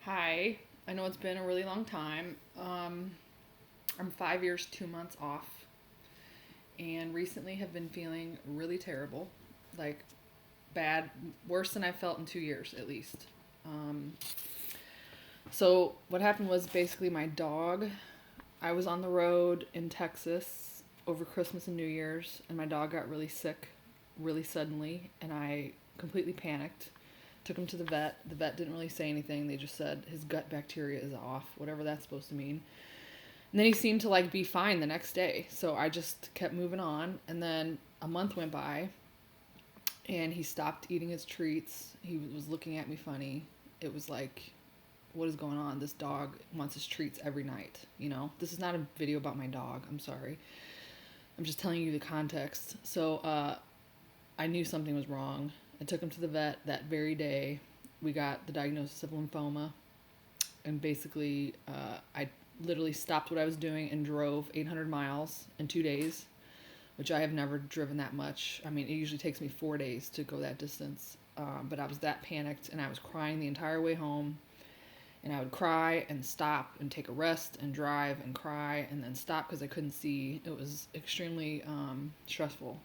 Hi. I know it's been a really long time. I'm 5 years, 2 months off, and recently have been feeling really terrible, like bad, worse than I felt in 2 years at least. Um, so what happened was basically my dog. I was on the road in Texas over Christmas and New Year's, and my dog got really sick, really suddenly, and I completely panicked. Took him to the vet. The vet didn't really say anything. They just said his gut bacteria is off, whatever that's supposed to mean. And then he seemed to be fine the next day. So I just kept moving on. And then a month went by and he stopped eating his treats. He was looking at me funny. It was like, what is going on? This dog wants his treats every night. This is not a video about my dog. I'm sorry. I'm just telling you the context. So I knew something was wrong. I took him to the vet that very day. We got the diagnosis of lymphoma. And basically, I literally stopped what I was doing and drove 800 miles in 2 days, which I have never driven that much. I mean, it usually takes me 4 days to go that distance. But I was that panicked and I was crying the entire way home. And I would cry and stop and take a rest and drive and cry and then stop because I couldn't see. It was extremely stressful.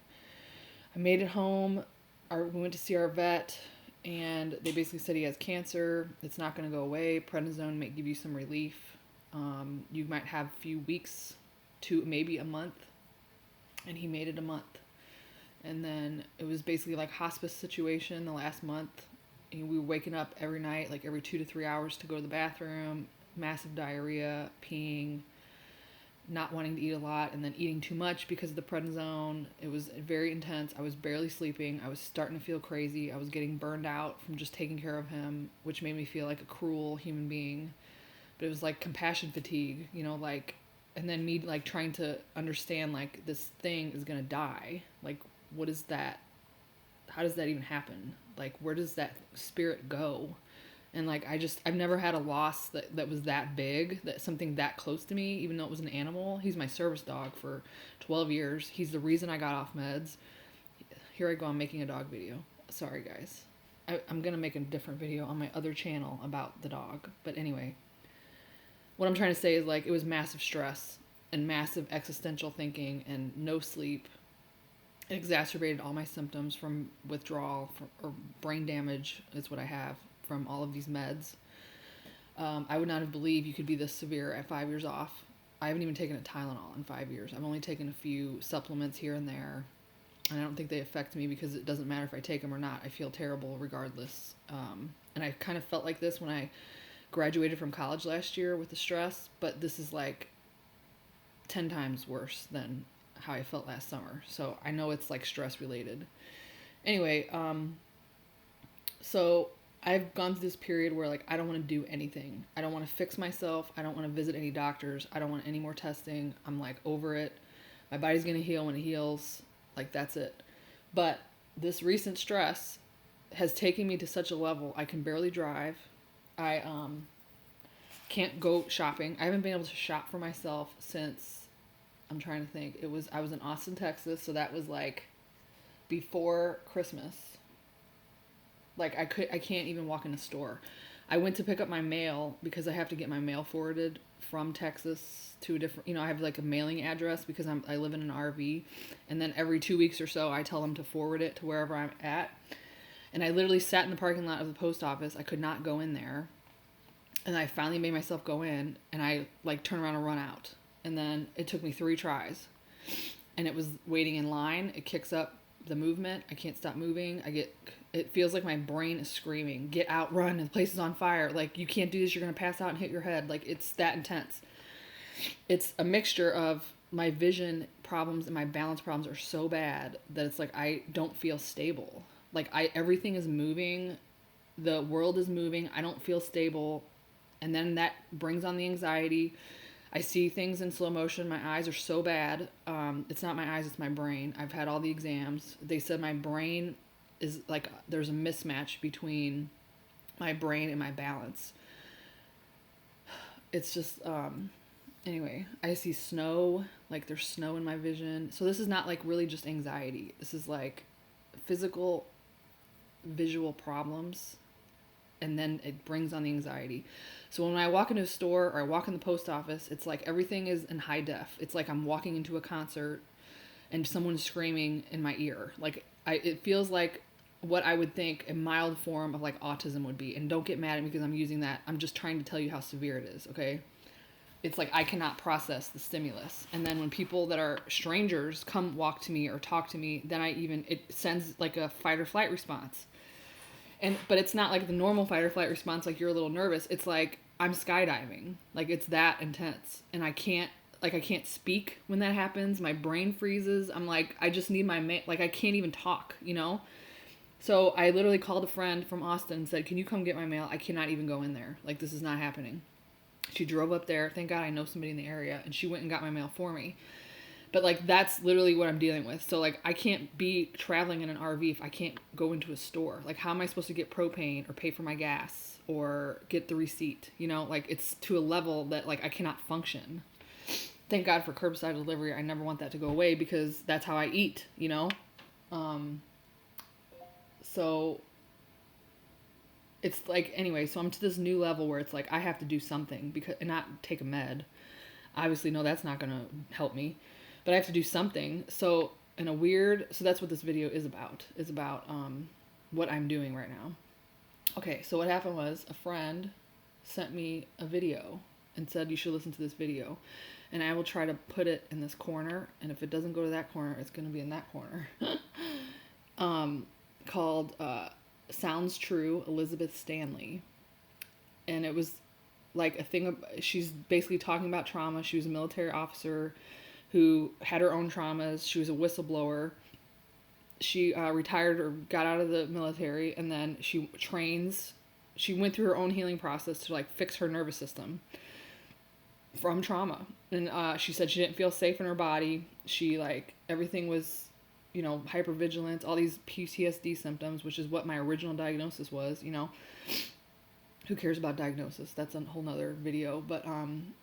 I made it home. We went to see our vet, and they basically said he has cancer. It's not going to go away. Prednisone may give you some relief. You might have a few weeks to maybe a month, and he made it a month. And then it was basically like hospice situation the last month. And we were waking up every night, like every 2 to 3 hours to go to the bathroom, massive diarrhea, peeing, not wanting to eat a lot, and then eating too much because of the prednisone. It was very intense. I was barely sleeping. I was starting to feel crazy. I was getting burned out from just taking care of him, which made me feel like a cruel human being. But it was like compassion fatigue, and then me trying to understand this thing is gonna die. What is that? How does that even happen? Where does that spirit go? And I've never had a loss that was that big, that something that close to me, even though it was an animal. He's my service dog for 12 years. He's the reason I got off meds. Here I go, I'm making a dog video. Sorry, guys. I'm going to make a different video on my other channel about the dog. But anyway, what I'm trying to say is it was massive stress and massive existential thinking and no sleep. It exacerbated all my symptoms from withdrawal or brain damage is what I have from all of these meds. I would not have believed you could be this severe at 5 years off. I haven't even taken a Tylenol in 5 years. I've only taken a few supplements here and there. And I don't think they affect me because it doesn't matter if I take them or not. I feel terrible regardless. And I kind of felt like this when I graduated from college last year with the stress. But this is 10 times worse than how I felt last summer. So I know it's stress related. Anyway, so I've gone through this period where I don't want to do anything. I don't want to fix myself. I don't want to visit any doctors. I don't want any more testing. I'm over it. My body's going to heal when it heals. That's it. But this recent stress has taken me to such a level. I can barely drive. I can't go shopping. I haven't been able to shop for myself since, I'm trying to think. I was in Austin, Texas, so that was before Christmas. I can't even walk in a store. I went to pick up my mail because I have to get my mail forwarded from Texas to a different, I have a mailing address because I live in an RV, and then every 2 weeks or so I tell them to forward it to wherever I'm at. And I literally sat in the parking lot of the post office. I could not go in there. And I finally made myself go in, and I turn around and run out. And then it took me 3 tries. And it was waiting in line. It kicks up the movement. I can't stop moving. It feels like my brain is screaming, get out, run, the place is on fire. You can't do this, you're going to pass out and hit your head. It's that intense. It's a mixture of my vision problems and my balance problems are so bad that it's I don't feel stable. Everything is moving. The world is moving. I don't feel stable. And then that brings on the anxiety. I see things in slow motion. My eyes are so bad. It's not my eyes, it's my brain. I've had all the exams. They said my brain is there's a mismatch between my brain and my balance. It's just, anyway, I see snow, there's snow in my vision. So this is not really just anxiety. This is physical, visual problems. and then it brings on the anxiety. So when I walk into a store or I walk in the post office, it's like everything is in high def. It's like I'm walking into a concert and someone's screaming in my ear. Like it feels like what I would think a mild form of like autism would be. And don't get mad at me because I'm using that. I'm just trying to tell you how severe it is, okay? It's like I cannot process the stimulus. And then when people that are strangers come walk to me or talk to me, then it sends like a fight or flight response. But it's not like the normal fight or flight response, like you're a little nervous. It's like I'm skydiving. Like it's that intense. And I can't speak when that happens. My brain freezes. I'm like, I just need like I can't even talk, you know? So I literally called a friend from Austin and said, can you come get my mail? I cannot even go in there. Like this is not happening. She drove up there. Thank God I know somebody in the area. And she went and got my mail for me. But, like, that's literally what I'm dealing with. So, like, I can't be traveling in an RV if I can't go into a store. Like, how am I supposed to get propane or pay for my gas or get the receipt? You know, like, it's to a level that, like, I cannot function. Thank God for curbside delivery. I never want that to go away because that's how I eat, you know? So it's like, anyway, so I'm to this new level where it's like I have to do something and not take a med. Obviously, no, that's not going to help me, but I have to do something. So that's what this video is about. It's about what I'm doing right now. Okay, so what happened was a friend sent me a video and said you should listen to this video, and I will try to put it in this corner, and if it doesn't go to that corner, it's going to be in that corner. Called Sounds True, Elizabeth Stanley. And it was like a thing she's basically talking about trauma. She was a military officer who had her own traumas. She was a whistleblower. She retired or got out of the military, and then she went through her own healing process to like fix her nervous system from trauma. And she said she didn't feel safe in her body. She everything was, hypervigilance, all these PTSD symptoms, which is what my original diagnosis was, Who cares about diagnosis? That's a whole nother video. But I'm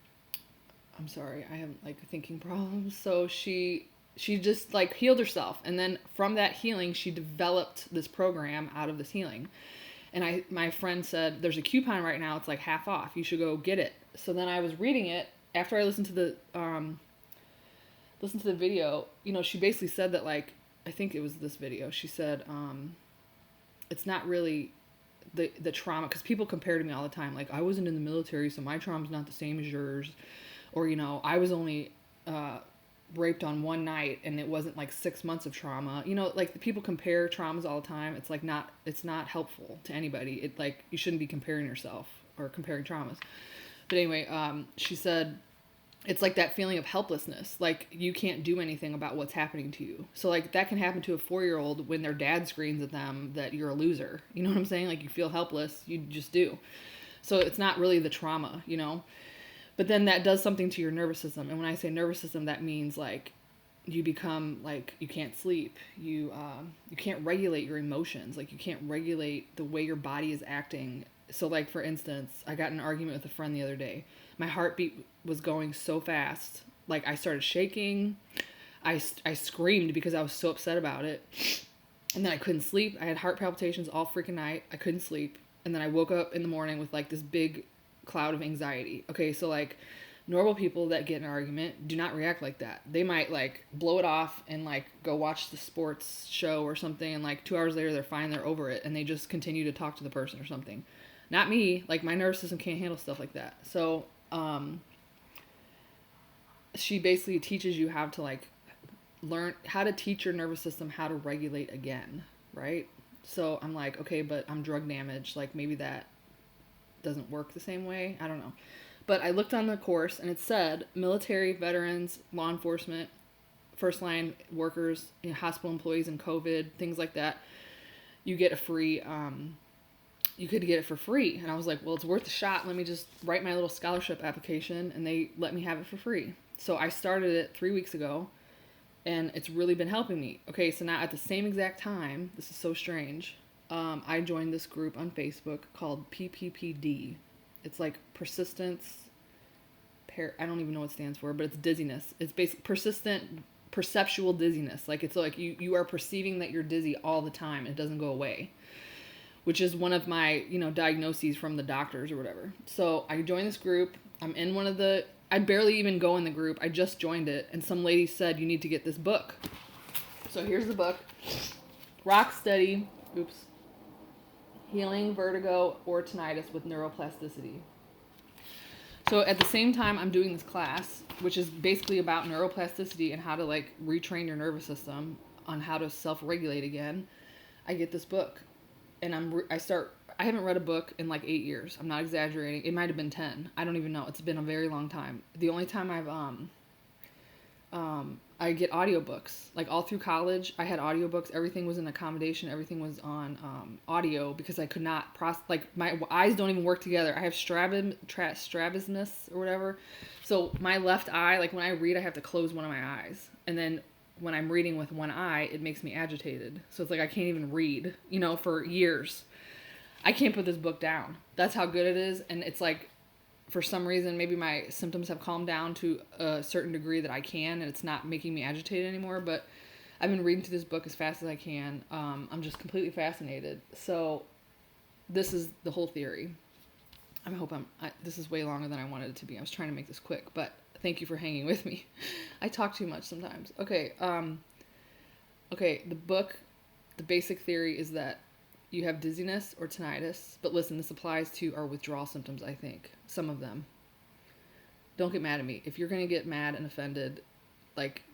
sorry, I have thinking problems. So she just healed herself, and then from that healing, she developed this program out of this healing. And my friend said, "There's a coupon right now. It's half off. You should go get it." So then I was reading it after I listened to the video. She basically said that I think it was this video. She said, it's not really the trauma, because people compare to me all the time. I wasn't in the military, so my trauma's not the same as yours. Or, I was only raped on one night and it wasn't 6 months of trauma. People compare traumas all the time. It's not helpful to anybody. You shouldn't be comparing yourself or comparing traumas. But anyway, she said, it's that feeling of helplessness. You can't do anything about what's happening to you. So that can happen to a 4-year-old when their dad screams at them that you're a loser. You know what I'm saying? You feel helpless. You just do. So it's not really the trauma, But then that does something to your nervous system. And when I say nervous system, that means you become you can't sleep. You can't regulate your emotions. You can't regulate the way your body is acting. So for instance, I got in an argument with a friend the other day. My heartbeat was going so fast. I started shaking. I screamed because I was so upset about it. And then I couldn't sleep. I had heart palpitations all freaking night. I couldn't sleep. And then I woke up in the morning with this big cloud of anxiety. Okay, so normal people that get in an argument do not react like that. They might blow it off and go watch the sports show or something, and 2 hours later they're fine, they're over it, and they just continue to talk to the person or something. Not me. My nervous system can't handle stuff like that. So she basically teaches you how to learn how to teach your nervous system how to regulate again, right? So I'm okay, but I'm drug damaged. Maybe that doesn't work the same way. I don't know. But I looked on the course, and it said military, veterans, law enforcement, first line workers, hospital employees in COVID, things like that. You get a free, you could get it for free. And I was well, it's worth a shot. Let me just write my little scholarship application, and they let me have it for free. So I started it 3 weeks ago, and it's really been helping me. Okay, so now at the same exact time, this is so strange, I joined this group on Facebook called PPPD. It's persistence, I don't even know what it stands for, but it's dizziness. It's basically persistent perceptual dizziness. It's you are perceiving that you're dizzy all the time. It doesn't go away. which is one of my, diagnoses from the doctors or whatever. So I joined this group. I'm in I barely even go in the group. I just joined it. And some lady said, you need to get this book. So here's the book. Rock Steady. Healing Vertigo or Tinnitus with Neuroplasticity. So at the same time I'm doing this class, which is basically about neuroplasticity and how to like retrain your nervous system on how to self-regulate again, I get this book. And I haven't read a book in like 8 years. I'm not exaggerating. It might have been 10. I don't even know. It's been a very long time. The only time I get audiobooks. Like all through college, I had audiobooks. Everything was an accommodation. Everything was on audio because I could not my eyes don't even work together. I have strabismus or whatever. So my left eye, like when I read, I have to close one of my eyes. And then when I'm reading with one eye, it makes me agitated. So it's like I can't even read, for years. I can't put this book down. That's how good it is. And it's like, for some reason, maybe my symptoms have calmed down to a certain degree that I can, and it's not making me agitated anymore. But I've been reading through this book as fast as I can. I'm just completely fascinated. So this is the whole theory. This is way longer than I wanted it to be. I was trying to make this quick, but thank you for hanging with me. I talk too much sometimes. Okay. The book, the basic theory is that you have dizziness or tinnitus, but listen, this applies to our withdrawal symptoms, I think. Some of them. Don't get mad at me. If you're going to get mad and offended, like,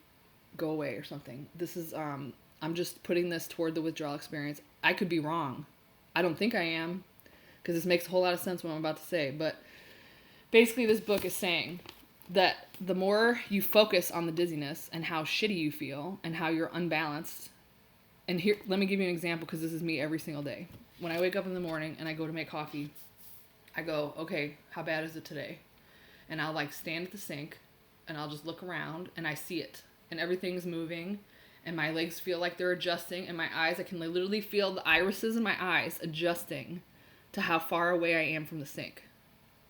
go away or something. This is, I'm just putting this toward the withdrawal experience. I could be wrong. I don't think I am, because this makes a whole lot of sense what I'm about to say. But basically, this book is saying that the more you focus on the dizziness and how shitty you feel and how you're unbalanced. And here, let me give you an example, because this is me every single day. When I wake up in the morning and I go to make coffee, I go, okay, how bad is it today? And I'll like stand at the sink and I'll just look around and I see it. And everything's moving and my legs feel like they're adjusting and my eyes, I can literally feel the irises in my eyes adjusting to how far away I am from the sink.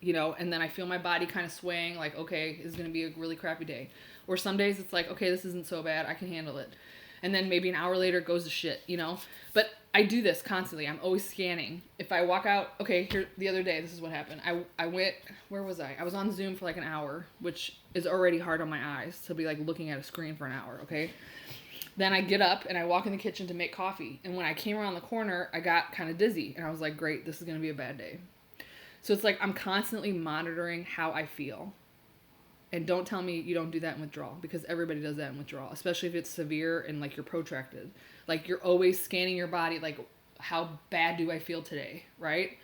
And then I feel my body kind of swaying like, okay, it's going to be a really crappy day. Or some days it's like, okay, this isn't so bad. I can handle it. And then maybe an hour later it goes to shit, But I do this constantly. I'm always scanning. If I walk out, okay, here, the other day, this is what happened. I went, where was I? I was on Zoom for like an hour, which is already hard on my eyes to be like looking at a screen for an hour, okay? Then I get up and I walk in the kitchen to make coffee. And when I came around the corner, I got kind of dizzy. And I was like, great, this is going to be a bad day. So it's like I'm constantly monitoring how I feel. And don't tell me you don't do that in withdrawal, because everybody does that in withdrawal, especially if it's severe and like you're protracted. Like you're always scanning your body, like how bad do I feel today, right?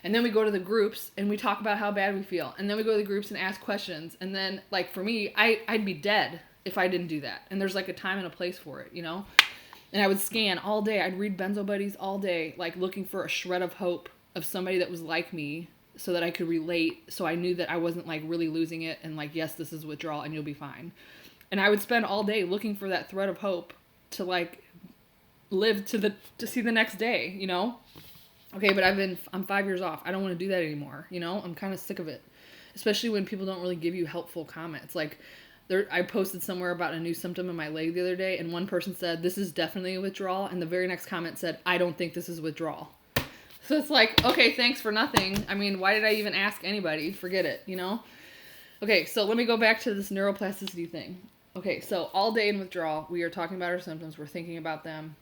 And then we go to the groups and we talk about how bad we feel. And then we go to the groups and ask questions. And then like for me, I'd be dead if I didn't do that. And there's like a time and a place for it, And I would scan all day. I'd read Benzo Buddies all day, like looking for a shred of hope of somebody that was like me, so that I could relate, so I knew that I wasn't like really losing it and like, yes, this is withdrawal and you'll be fine. And I would spend all day looking for that thread of hope to like live to see the next day, Okay, but I'm 5 years off. I don't want to do that anymore, I'm kind of sick of it. Especially when people don't really give you helpful comments. Like I posted somewhere about a new symptom in my leg the other day, and one person said, this is definitely a withdrawal, and the very next comment said, I don't think this is withdrawal. So it's like, okay, thanks for nothing. I mean, why did I even ask anybody? Forget it, Okay, so let me go back to this neuroplasticity thing. Okay, so all day in withdrawal, we are talking about our symptoms. We're thinking about them,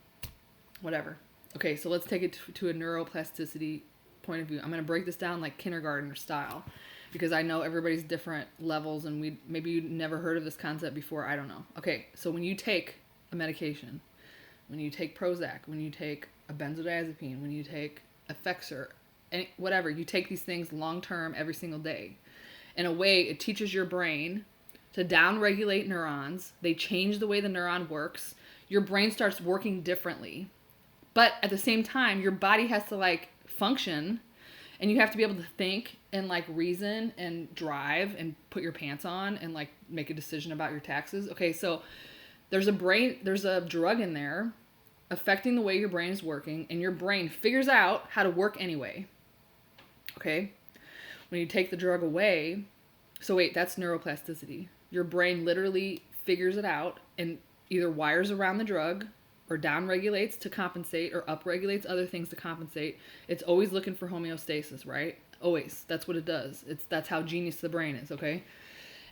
whatever. Okay, so let's take it to a neuroplasticity point of view. I'm going to break this down like kindergartner style, because I know everybody's different levels, and maybe you never heard of this concept before. I don't know. Okay, so when you take a medication, when you take Prozac, when you take a benzodiazepine, when you take Effexor, whatever, you take these things long term every single day. In a way, it teaches your brain to down-regulate neurons. They change the way the neuron works. Your brain starts working differently. But at the same time, your body has to like function, and you have to be able to think and like reason and drive and put your pants on and like make a decision about your taxes. Okay, so there's a drug in there affecting the way your brain is working, and your brain figures out how to work anyway. Okay? When you take the drug away, so wait, that's neuroplasticity. Your brain literally figures it out and either wires around the drug or down regulates to compensate or up regulates other things to compensate, it's always looking for homeostasis, right? Always. That's what it does. That's how genius the brain is, okay?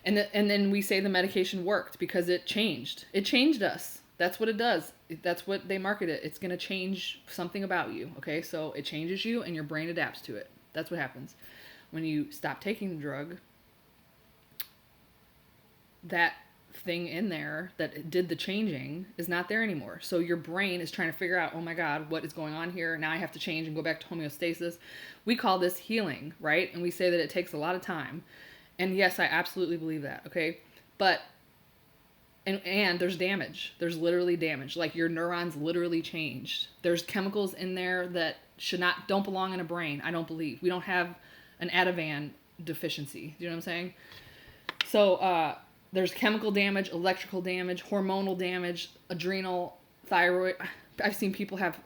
And then we say the medication worked because it changed. It changed us. That's what it does. That's what they market it. It's going to change something about you, okay? So it changes you and your brain adapts to it. That's what happens. When you stop taking the drug, that thing in there that did the changing is not there anymore. So your brain is trying to figure out, oh my God, what is going on here? Now I have to change and go back to homeostasis. We call this healing, right? And we say that it takes a lot of time. And yes, I absolutely believe that, okay? But, and there's damage. There's literally damage. Like your neurons literally changed. There's chemicals in there that don't belong in a brain, I don't believe. We don't have an Ativan deficiency. Do you know what I'm saying? So, there's chemical damage, electrical damage, hormonal damage, adrenal, thyroid. I've seen people have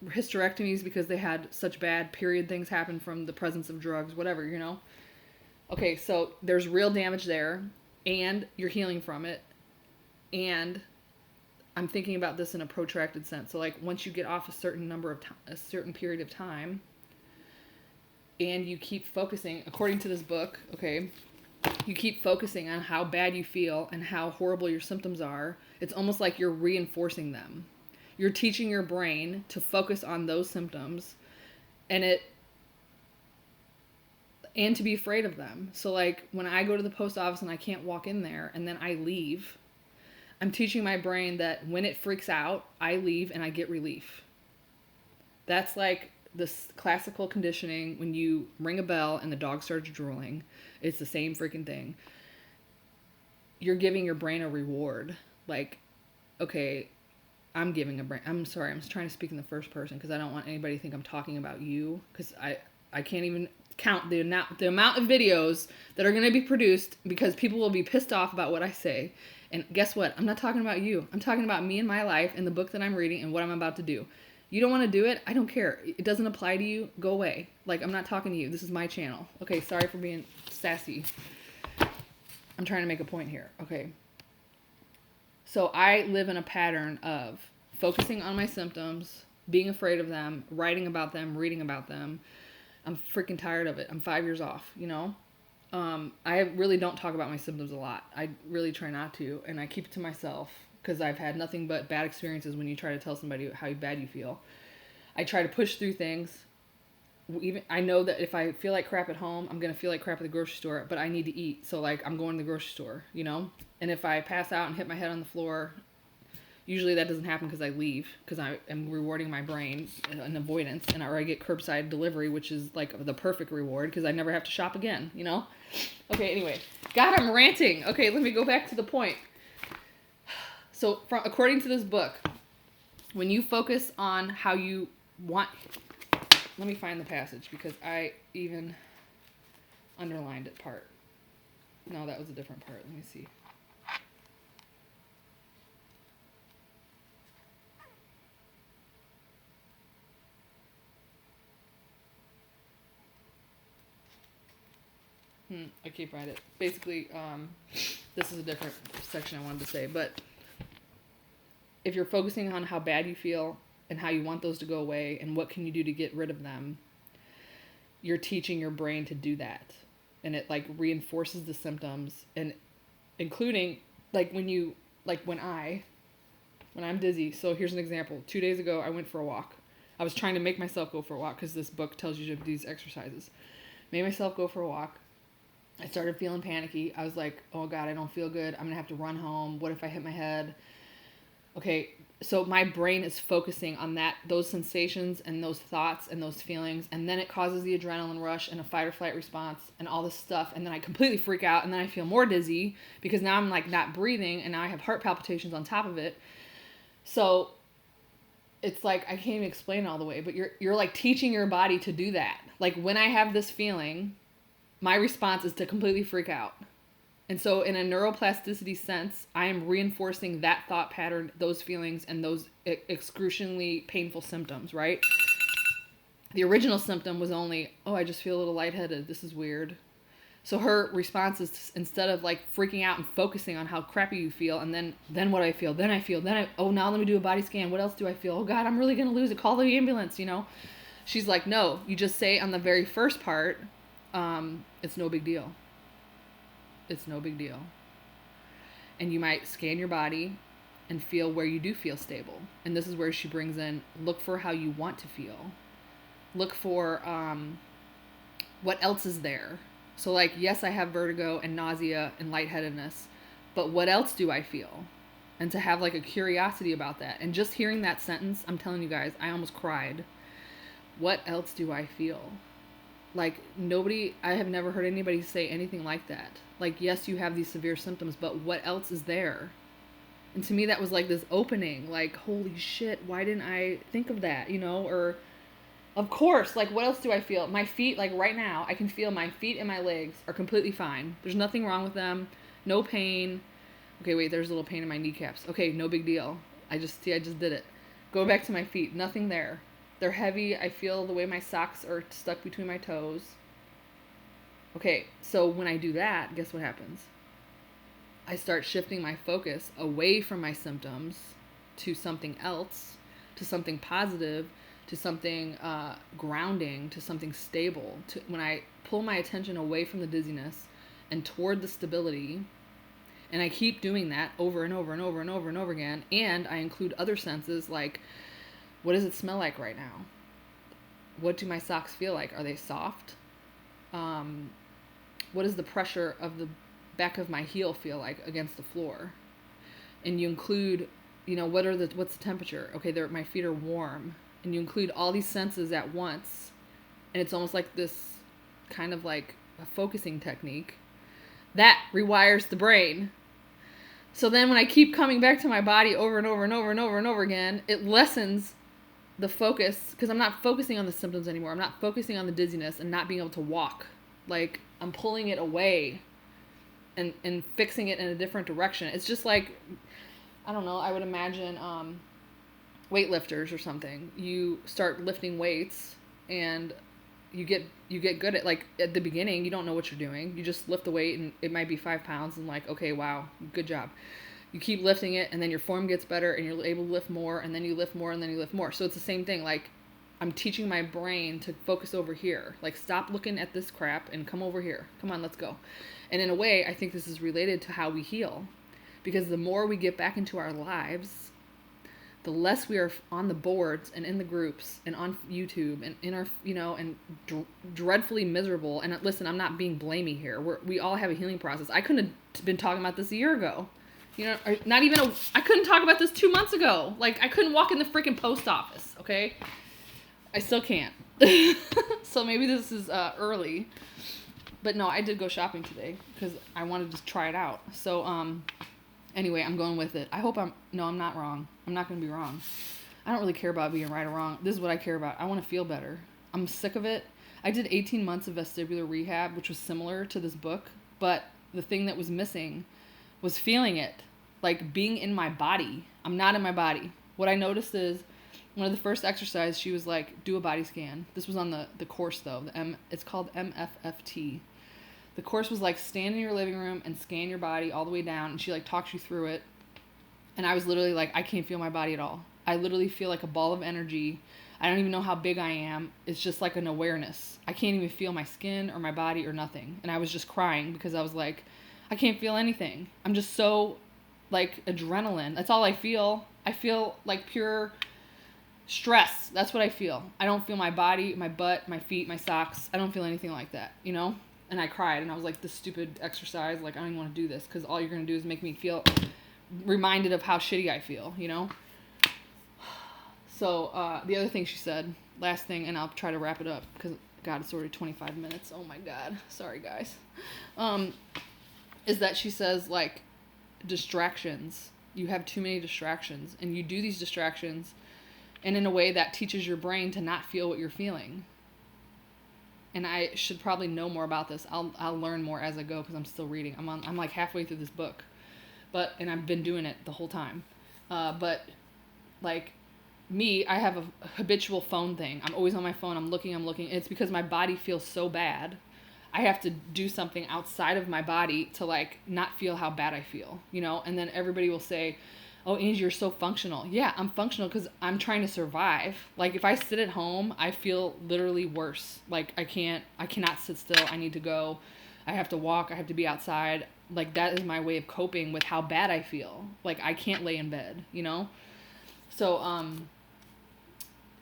hysterectomies because they had such bad period things happen from the presence of drugs, whatever, you know? Okay, so there's real damage there, and you're healing from it, and I'm thinking about this in a protracted sense. So, like, once you get off a certain period of time, and you keep focusing, according to this book, okay, you keep focusing on how bad you feel and how horrible your symptoms are, it's almost like you're reinforcing them. You're teaching your brain to focus on those symptoms and to be afraid of them. So like when I go to the post office and I can't walk in there and then I leave, I'm teaching my brain that when it freaks out, I leave and I get relief. That's like this classical conditioning when you ring a bell and the dog starts drooling. It's the same freaking thing. You're giving your brain a reward. Like, okay, I'm sorry, I'm trying to speak in the first person because I don't want anybody to think I'm talking about you, because I can't even count the amount of videos that are going to be produced because people will be pissed off about what I say. And guess what? I'm not talking about you. I'm talking about me and my life and the book that I'm reading and what I'm about to do. You don't want to do it? I don't care. It doesn't apply to you. Go away. Like, I'm not talking to you. This is my channel. Okay, sorry for being sassy. I'm trying to make a point here. Okay. So I live in a pattern of focusing on my symptoms, being afraid of them, writing about them, reading about them. I'm freaking tired of it. I'm 5 years off, you know? I really don't talk about my symptoms a lot. I really try not to, and I keep it to myself because I've had nothing but bad experiences when you try to tell somebody how bad you feel. I try to push through things. Even I know that if I feel like crap at home, I'm going to feel like crap at the grocery store, but I need to eat. So like I'm going to the grocery store, you know? And if I pass out and hit my head on the floor, usually that doesn't happen because I leave, because I am rewarding my brain an avoidance, or I get curbside delivery, which is like the perfect reward because I never have to shop again, you know? Okay, anyway. God, I'm ranting. Okay, let me go back to the point. So according to this book, when you focus on how you want... Let me find the passage because I even underlined it part. No, that was a different part. Let me see. I keep writing it. Basically, this is a different section I wanted to say, but if you're focusing on how bad you feel and how you want those to go away and what can you do to get rid of them, you're teaching your brain to do that. And it like reinforces the symptoms, and including like when I'm dizzy. So here's an example. 2 days ago, I went for a walk. I was trying to make myself go for a walk because this book tells you to do these exercises. Made myself go for a walk. I started feeling panicky. I was like, oh God, I don't feel good. I'm going to have to run home. What if I hit my head? Okay, so my brain is focusing on those sensations and those thoughts and those feelings, and then it causes the adrenaline rush and a fight or flight response and all this stuff, and then I completely freak out, and then I feel more dizzy because now I'm like not breathing, and now I have heart palpitations on top of it. So it's like I can't even explain it all the way, but you're like teaching your body to do that. Like when I have this feeling, my response is to completely freak out. And so in a neuroplasticity sense, I am reinforcing that thought pattern, those feelings, and those excruciatingly painful symptoms, right? The original symptom was only, oh, I just feel a little lightheaded. This is weird. So her response is instead of like freaking out and focusing on how crappy you feel, and then what I feel, oh, now let me do a body scan. What else do I feel? Oh God, I'm really going to lose it. Call the ambulance, you know? She's like, no, you just say on the very first part, it's no big deal. It's no big deal. And you might scan your body and feel where you do feel stable. And this is where she brings in, look for how you want to feel. Look for what else is there. So like, yes, I have vertigo and nausea and lightheadedness, but what else do I feel? And to have like a curiosity about that. And just hearing that sentence, I'm telling you guys, I almost cried. What else do I feel? Like I have never heard anybody say anything like that. Like, yes, you have these severe symptoms, but what else is there? And to me, that was like this opening, like, holy shit, why didn't I think of that, you know? Or, of course, like, what else do I feel? My feet, like right now, I can feel my feet and my legs are completely fine. There's nothing wrong with them. No pain. Okay, wait, there's a little pain in my kneecaps. Okay, no big deal. I just did it. Go back to my feet. Nothing there. They're heavy. I feel the way my socks are stuck between my toes. Okay, so when I do that, guess what happens? I start shifting my focus away from my symptoms to something else, to something positive, to something grounding, to something stable. When I pull my attention away from the dizziness and toward the stability, and I keep doing that over and over and over and over and over again, and I include other senses like, what does it smell like right now? What do my socks feel like? Are they soft? What does the pressure of the back of my heel feel like against the floor? And you include, you know, what's the temperature? Okay, my feet are warm. And you include all these senses at once. And it's almost like this kind of like a focusing technique that rewires the brain. So then when I keep coming back to my body over and over and over and over and over again, it lessens the focus, because I'm not focusing on the symptoms anymore. I'm not focusing on the dizziness and not being able to walk. Like, I'm pulling it away and fixing it in a different direction. It's just like, I don't know, I would imagine weightlifters or something. You start lifting weights and you get good at, like, at the beginning, you don't know what you're doing. You just lift the weight and it might be 5 pounds and like, okay, wow, good job. You keep lifting it and then your form gets better and you're able to lift more and then you lift more and then you lift more. So it's the same thing. Like, I'm teaching my brain to focus over here. Like, stop looking at this crap and come over here. Come on, let's go. And in a way, I think this is related to how we heal. Because the more we get back into our lives, the less we are on the boards and in the groups and on YouTube and in our, you know, and dreadfully miserable. And listen, I'm not being blamey here. We all have a healing process. I couldn't have been talking about this a year ago. You know, I couldn't talk about this 2 months ago. Like, I couldn't walk in the freaking post office, okay? I still can't. So maybe this is early. But no, I did go shopping today because I wanted to try it out. So, anyway, I'm going with it. I'm not wrong. I'm not going to be wrong. I don't really care about being right or wrong. This is what I care about. I want to feel better. I'm sick of it. I did 18 months of vestibular rehab, which was similar to this book. But the thing that was missing was feeling it. Like, being in my body. I'm not in my body. What I noticed is, one of the first exercises, she was like, do a body scan. This was on the course, though. It's called MFFT. The course was like, stand in your living room and scan your body all the way down. And she like talks you through it. And I was literally like, I can't feel my body at all. I literally feel like a ball of energy. I don't even know how big I am. It's just like an awareness. I can't even feel my skin or my body or nothing. And I was just crying because I was like, I can't feel anything. I'm just so, like, adrenaline. That's all I feel. I feel like pure stress. That's what I feel. I don't feel my body, my butt, my feet, my socks. I don't feel anything like that, you know? And I cried, and I was like, this stupid exercise, like, I don't even want to do this, because all you're going to do is make me feel reminded of how shitty I feel, you know? So, the other thing she said, last thing, and I'll try to wrap it up, because, God, it's already 25 minutes. Oh, my God. Sorry, guys. Is that she says, like, distractions. You have too many distractions, and you do these distractions, and in a way that teaches your brain to not feel what you're feeling. And I should probably know more about this. I'll learn more as I go because I'm still reading. I'm like halfway through this book, and I've been doing it the whole time. But like me, I have a habitual phone thing. I'm always on my phone. I'm looking. It's because my body feels so bad. I have to do something outside of my body to like not feel how bad I feel, you know? And then everybody will say, oh, Angie, you're so functional. Yeah, I'm functional because I'm trying to survive. Like if I sit at home, I feel literally worse. Like I cannot sit still. I need to go. I have to walk. I have to be outside. Like that is my way of coping with how bad I feel. Like I can't lay in bed, you know? So,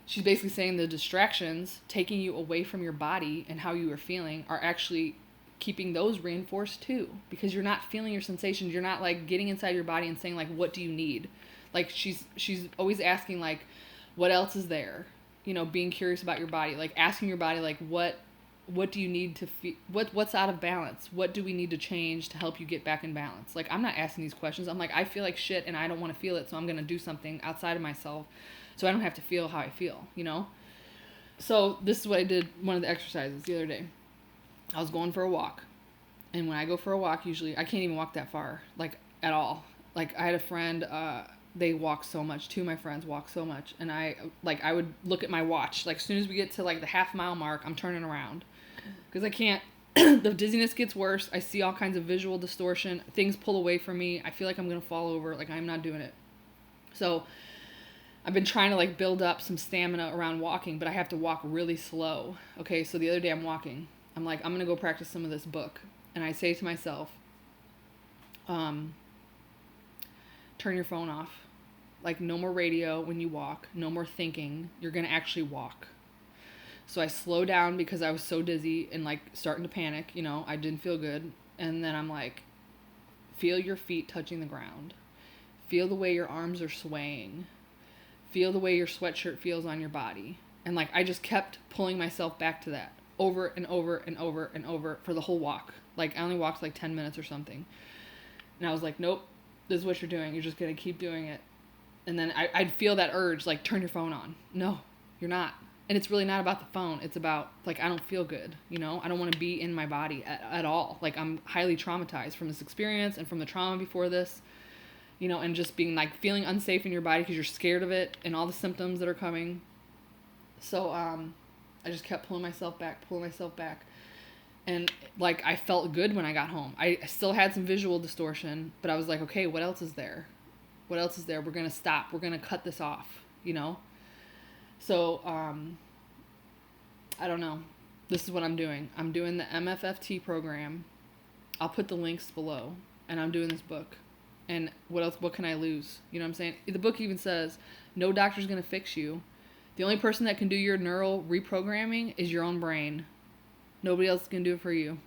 she's basically saying the distractions taking you away from your body and how you are feeling are actually keeping those reinforced too, because you're not feeling your sensations. You're not like getting inside your body and saying like, what do you need? Like she's always asking like, what else is there? You know, being curious about your body, like asking your body like, what do you need to feel? What's out of balance? What do we need to change to help you get back in balance? Like I'm not asking these questions. I'm like, I feel like shit and I don't want to feel it, so I'm gonna do something outside of myself so I don't have to feel how I feel, you know? So this is what I did one of the exercises the other day. I was going for a walk. And when I go for a walk, usually, I can't even walk that far, like, at all. Like, I had a friend, they walk so much. Two of my friends walk so much. And I would look at my watch. Like, as soon as we get to, like, the half-mile mark, I'm turning around. Because I can't, the dizziness gets worse. I see all kinds of visual distortion. Things pull away from me. I feel like I'm going to fall over. Like, I'm not doing it. So I've been trying to like build up some stamina around walking, but I have to walk really slow. Okay, so the other day I'm walking. I'm like, I'm going to go practice some of this book. And I say to myself, turn your phone off. Like no more radio when you walk, no more thinking. You're going to actually walk. So I slow down because I was so dizzy and like starting to panic, you know, I didn't feel good. And then I'm like, feel your feet touching the ground. Feel the way your arms are swaying. Feel the way your sweatshirt feels on your body. And like, I just kept pulling myself back to that over and over and over and over for the whole walk. Like I only walked like 10 minutes or something. And I was like, nope, this is what you're doing. You're just going to keep doing it. And then I'd feel that urge, like turn your phone on. No, you're not. And it's really not about the phone. It's about like, I don't feel good. You know, I don't want to be in my body at all. Like I'm highly traumatized from this experience and from the trauma before this. You know, and just being like feeling unsafe in your body because you're scared of it and all the symptoms that are coming. So I just kept pulling myself back. And like I felt good when I got home. I still had some visual distortion, but I was like, okay, what else is there? We're going to stop. We're going to cut this off, you know? So I don't know. This is what I'm doing. I'm doing the MFFT program. I'll put the links below. And I'm doing this book. And what else? What can I lose? You know what I'm saying? The book even says, no doctor's going to fix you. The only person that can do your neural reprogramming is your own brain. Nobody else can do it for you.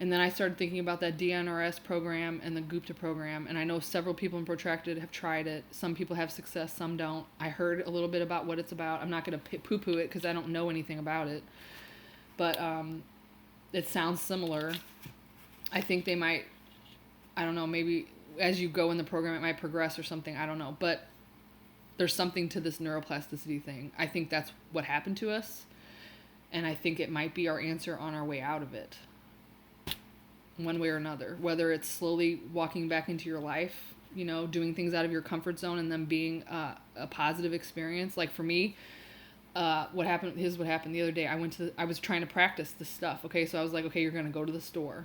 And then I started thinking about that DNRS program and the Gupta program. And I know several people in Protracted have tried it. Some people have success, some don't. I heard a little bit about what it's about. I'm not going to poo-poo it because I don't know anything about it. But it sounds similar. I think they might, I don't know, maybe as you go in the program, it might progress or something. I don't know. But there's something to this neuroplasticity thing. I think that's what happened to us. And I think it might be our answer on our way out of it. One way or another. Whether it's slowly walking back into your life, you know, doing things out of your comfort zone and then being a positive experience. Like for me, what happened the other day. I was trying to practice this stuff. Okay, so I was like, okay, you're going to go to the store.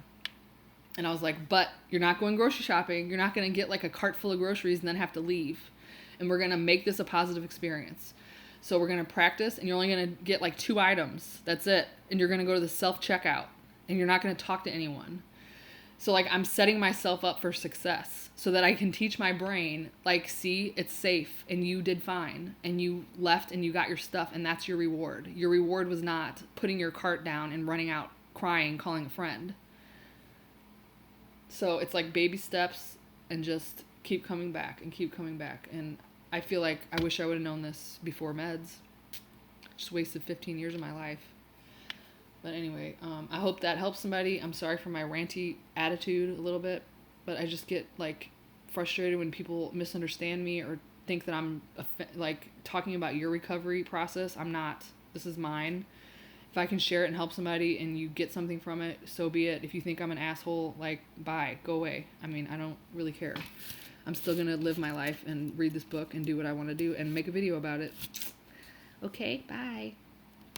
And I was like, but you're not going grocery shopping. You're not going to get like a cart full of groceries and then have to leave. And we're going to make this a positive experience. So we're going to practice and you're only going to get like 2 items. That's it. And you're going to go to the self-checkout and you're not going to talk to anyone. So like I'm setting myself up for success so that I can teach my brain, like, see, it's safe and you did fine and you left and you got your stuff and that's your reward. Your reward was not putting your cart down and running out crying, calling a friend. So it's like baby steps and just keep coming back and keep coming back. And I feel like I wish I would have known this before meds. Just wasted 15 years of my life. But anyway, I hope that helps somebody. I'm sorry for my ranty attitude a little bit, but I just get like frustrated when people misunderstand me or think that I'm like talking about your recovery process. I'm not. This is mine. If I can share it and help somebody and you get something from it, so be it. If you think I'm an asshole, like, bye, go away. I mean, I don't really care. I'm still going to live my life and read this book and do what I want to do and make a video about it. Okay, bye.